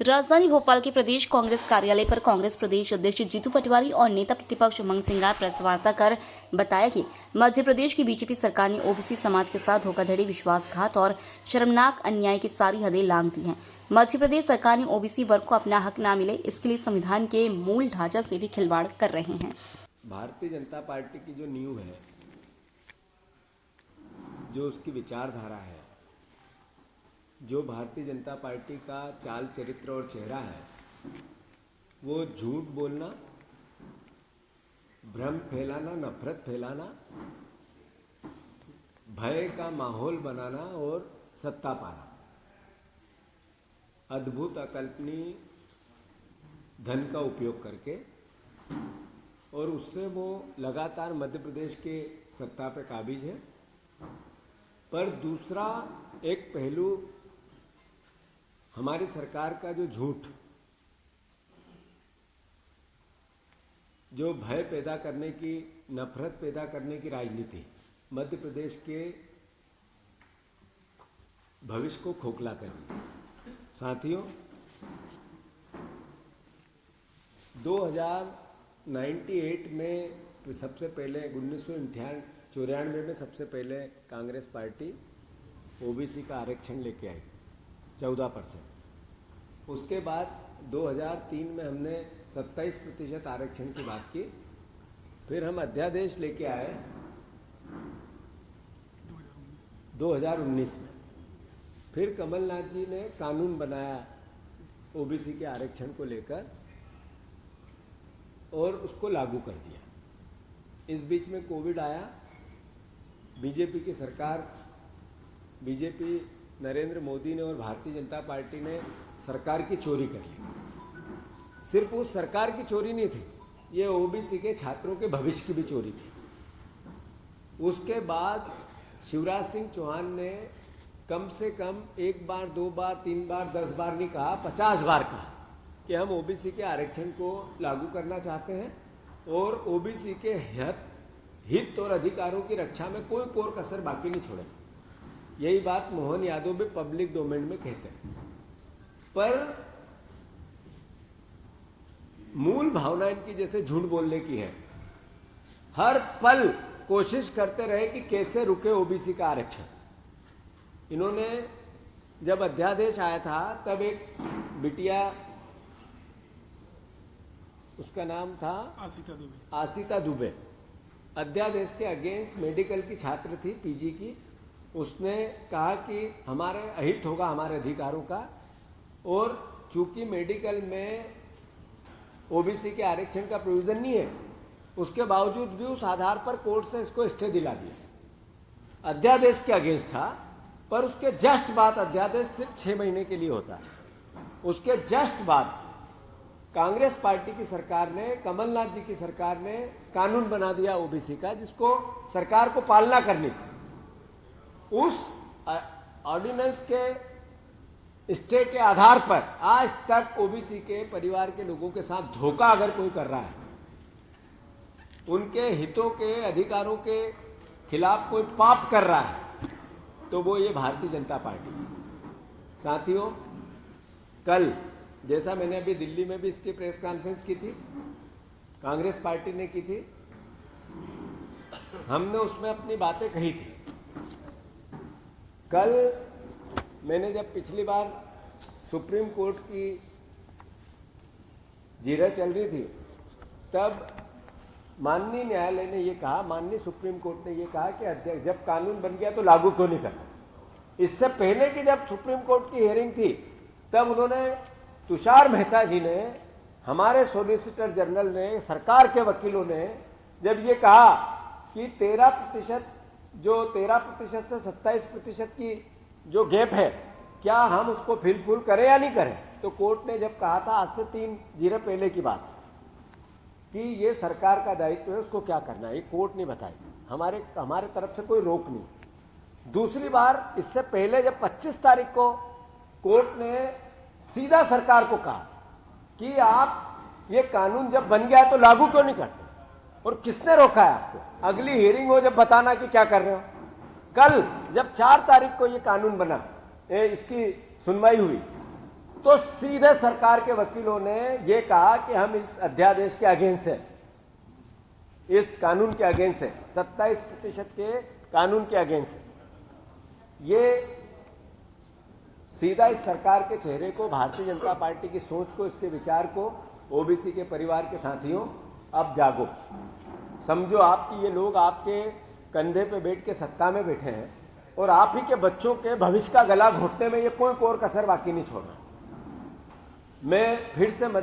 राजधानी भोपाल के प्रदेश कांग्रेस कार्यालय पर कांग्रेस प्रदेश अध्यक्ष जीतू पटवारी और नेता प्रतिपक्ष उमंग सिंघार प्रेस वार्ता कर बताया कि मध्य प्रदेश की बीजेपी सरकार ने ओबीसी समाज के साथ धोखाधड़ी, विश्वासघात और शर्मनाक अन्याय की सारी हदें लांघ दी हैं। मध्य प्रदेश सरकार ने ओबीसी वर्ग को अपना हक न मिले, इसके लिए संविधान के मूल ढांचा से भी खिलवाड़ कर रहे हैं। भारतीय जनता पार्टी की जो नींव है, जो उसकी विचारधारा है, जो भारतीय जनता पार्टी का चाल चरित्र और चेहरा है, वो झूठ बोलना, भ्रम फैलाना, नफरत फैलाना, भय का माहौल बनाना और सत्ता पाना, अद्भुत अकल्पनीय धन का उपयोग करके, और उससे वो लगातार मध्य प्रदेश के सत्ता पे काबिज है। पर दूसरा एक पहलू हमारी सरकार का जो झूठ, जो भय पैदा करने की, नफरत पैदा करने की राजनीति मध्य प्रदेश के भविष्य को खोखला कर रही है। साथियों, 1998 में सबसे पहले 1994 में सबसे पहले कांग्रेस पार्टी ओबीसी का आरक्षण लेके आई 14%। उसके बाद 2003 में हमने 27% आरक्षण की बात की। फिर हम अध्यादेश लेके आए 2019 में। फिर कमलनाथ जी ने कानून बनाया ओबीसी के आरक्षण को लेकर और उसको लागू कर दिया। इस बीच में कोविड आया, बीजेपी की सरकार, बीजेपी नरेंद्र मोदी ने और भारतीय जनता पार्टी ने सरकार की चोरी कर ली। सिर्फ उस सरकार की चोरी नहीं थी, ये ओबीसी के छात्रों के भविष्य की भी चोरी थी। उसके बाद शिवराज सिंह चौहान ने कम से कम 1 बार, 2 बार, 3 बार, 10 बार नहीं कहा, 50 बार कहा कि हम ओबीसी के आरक्षण को लागू करना चाहते हैं और ओबीसी के हित और अधिकारों की रक्षा में कोई कोर कसर बाकी नहीं छोड़े। यही बात मोहन यादव भी पब्लिक डोमेन में कहते हैं। पर मूल भावना इनकी जैसे झूठ बोलने की है। हर पल कोशिश करते रहे कि कैसे रुके ओबीसी का आरक्षण। इन्होंने जब अध्यादेश आया था तब एक बिटिया, उसका नाम था आसिता दुबे, अध्यादेश के अगेंस्ट मेडिकल की छात्र थी, पीजी की। उसने कहा कि हमारे अहित होगा हमारे अधिकारों का, और चूंकि मेडिकल में ओबीसी के आरक्षण का प्रोविजन नहीं है, उसके बावजूद भी उस आधार पर कोर्ट से इसको स्टे दिला दिया। अध्यादेश के अगेंस्ट था, पर उसके जस्ट बाद, अध्यादेश सिर्फ 6 महीने के लिए होता है, उसके जस्ट बाद कांग्रेस पार्टी की सरकार ने, कमलनाथ जी की सरकार ने कानून बना दिया ओबीसी का, जिसको सरकार को पालना करनी थी। उस ऑर्डिनेंस के स्टे के आधार पर आज तक ओबीसी के परिवार के लोगों के साथ धोखा अगर कोई कर रहा है, उनके हितों के, अधिकारों के खिलाफ कोई पाप कर रहा है, तो वो ये भारतीय जनता पार्टी है। साथियों, कल जैसा मैंने अभी दिल्ली में भी इसकी प्रेस कॉन्फ्रेंस की थी, कांग्रेस पार्टी ने की थी, हमने उसमें अपनी बातें कही थी। कल मैंने जब पिछली बार सुप्रीम कोर्ट की जीरा चल रही थी, तब माननीय न्यायालय ने ये कहा, माननीय सुप्रीम कोर्ट ने ये कहा कि जब कानून बन गया तो लागू क्यों नहीं करना। इससे पहले की जब सुप्रीम कोर्ट की हियरिंग थी, तब उन्होंने, तुषार मेहता जी ने, हमारे सॉलिसिटर जनरल ने, सरकार के वकीलों ने जब ये कहा कि 13% से 27% की जो गैप है, क्या हम उसको फिल करें या नहीं करें, तो कोर्ट ने जब कहा था, आज से 3 जीरो पहले की बात, कि ये सरकार का दायित्व है, उसको क्या करना है, ये कोर्ट नहीं बताई, हमारे तरफ से कोई रोक नहीं। दूसरी बार, इससे पहले जब 25 तारीख को कोर्ट ने सीधा सरकार को कहा कि आप ये कानून जब बन गया तो लागू क्यों नहीं करते, और किसने रोका है आपको? अगली हियरिंग हो जब बताना कि क्या कर रहे हो। कल जब 4 तारीख को ये कानून बना, इसकी सुनवाई हुई, तो सीधे सरकार के वकीलों ने यह कहा कि हम इस अध्यादेश के अगेंस्ट हैं, इस कानून के अगेंस्ट है, 27% के कानून के अगेंस्ट है। ये सीधा इस सरकार के चेहरे को, भारतीय जनता पार्टी की सोच को, इसके विचार को, ओबीसी के परिवार के साथियों, अब जागो, समझो आपकी ये लोग आपके कंधे पे बैठ के सत्ता में बैठे हैं और आप ही के बच्चों के भविष्य का गला घोटने में ये कोई कोर कसर बाकी नहीं छोड़ रहा। मैं फिर से